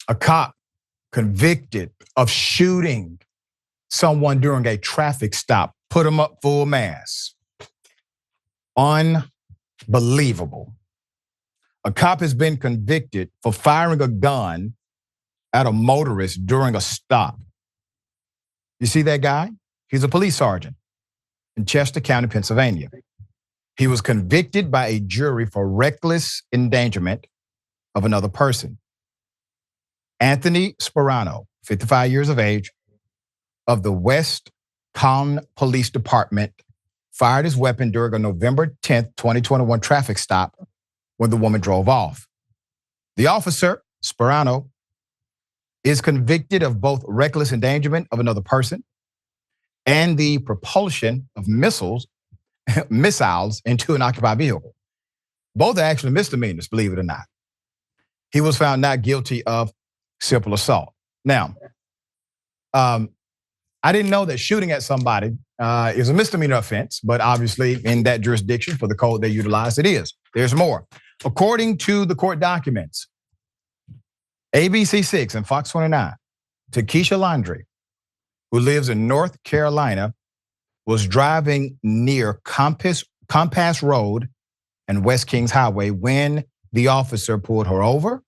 A cop convicted of shooting someone during a traffic stop, put him up full mass. Unbelievable. A cop has been convicted for firing a gun at a motorist during a stop. You see that guy? He's a police sergeant in Chester County, Pennsylvania. He was convicted by a jury for reckless endangerment of another person. Anthony Sparano, 55 years of age, of the West Caln Police Department, fired his weapon during a November 10th, 2021 traffic stop when the woman drove off. The officer, Sparano, is convicted of both reckless endangerment of another person and the propulsion of missiles into an occupied vehicle. Both are actually misdemeanors, believe it or not. He was found not guilty of simple assault. Now, I didn't know that shooting at somebody is a misdemeanor offense, but obviously in that jurisdiction for the code they utilize, it is. There's more. According to the court documents, ABC6 and Fox 29, Takeisha Landry, who lives in North Carolina, was driving near Compass Road and West Kings Highway when the officer pulled her over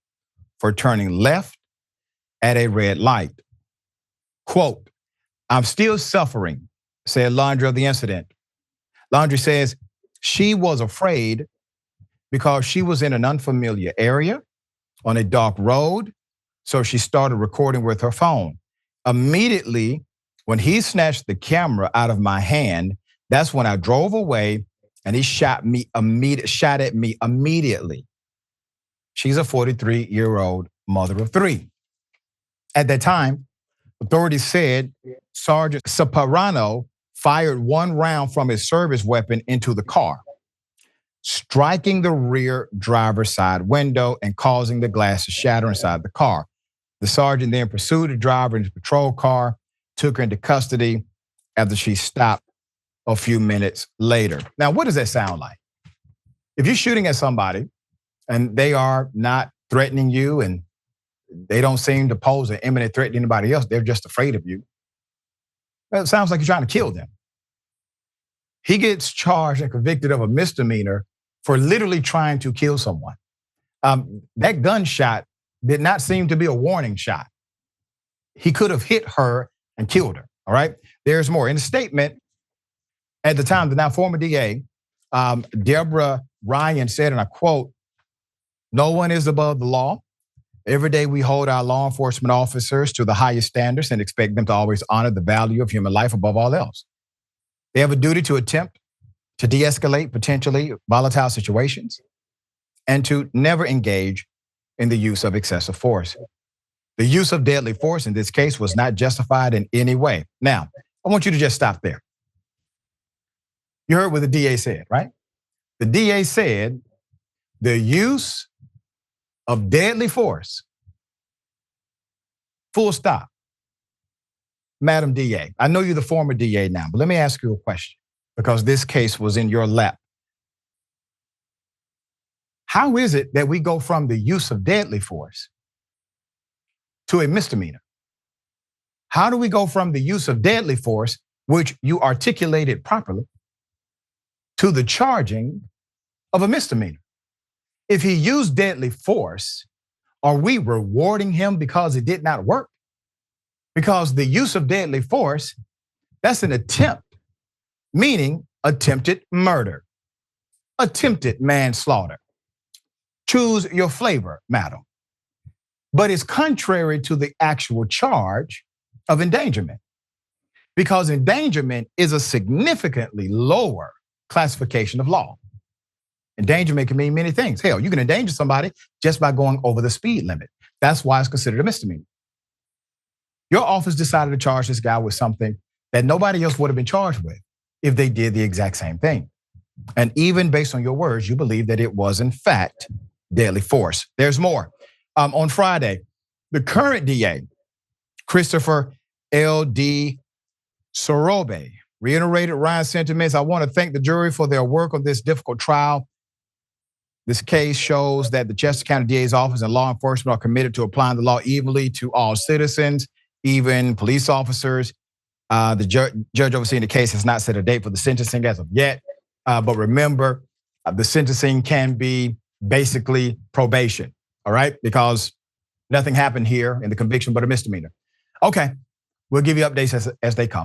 for turning left at a red light. Quote, "I'm still suffering," said Landry of the incident. Landry says she was afraid because she was in an unfamiliar area on a dark road, so she started recording with her phone. Immediately, when he snatched the camera out of my hand, that's when I drove away and he shot at me immediately. She's a 43-year-old mother of three. At that time, authorities said Sergeant Sparano fired one round from his service weapon into the car, striking the rear driver's side window and causing the glass to shatter inside the car. The sergeant then pursued the driver in his patrol car, took her into custody after she stopped a few minutes later. Now, what does that sound like? If you're shooting at somebody and they are not threatening you and they don't seem to pose an imminent threat to anybody else, they're just afraid of you, well, it sounds like you're trying to kill them. He gets charged and convicted of a misdemeanor for literally trying to kill someone. That gunshot did not seem to be a warning shot. He could have hit her and killed her, all right? There's more. In a statement at the time, the now former DA, Deborah Ryan said, and I quote, "No one is above the law. Every day we hold our law enforcement officers to the highest standards and expect them to always honor the value of human life above all else. They have a duty to attempt to de-escalate potentially volatile situations and to never engage in the use of excessive force. The use of deadly force in this case was not justified in any way." Now, I want you to just stop there. You heard what the DA said, right? The DA said the use of deadly force, full stop. Madam DA, I know you're the former DA now, but let me ask you a question because this case was in your lap. How is it that we go from the use of deadly force to a misdemeanor? How do we go from the use of deadly force, which you articulated properly, to the charging of a misdemeanor? If he used deadly force, are we rewarding him because it did not work? Because the use of deadly force, that's an attempt, meaning attempted murder, attempted manslaughter. Choose your flavor, madam. But it's contrary to the actual charge of endangerment, because endangerment is a significantly lower classification of law. Endangerment can mean many things. Hell, you can endanger somebody just by going over the speed limit. That's why it's considered a misdemeanor. Your office decided to charge this guy with something that nobody else would have been charged with if they did the exact same thing. And even based on your words, you believe that it was in fact deadly force. There's more. On Friday, the current DA, Christopher L.D. Sorobe, reiterated Ryan's sentiments. "I want to thank the jury for their work on this difficult trial. This case shows that the Chester County DA's office and law enforcement are committed to applying the law evenly to all citizens, even police officers. The judge overseeing the case has not set a date for the sentencing as of yet. But remember, the sentencing can be basically probation, all right? Because nothing happened here in the conviction but a misdemeanor. Okay, we'll give you updates as they come.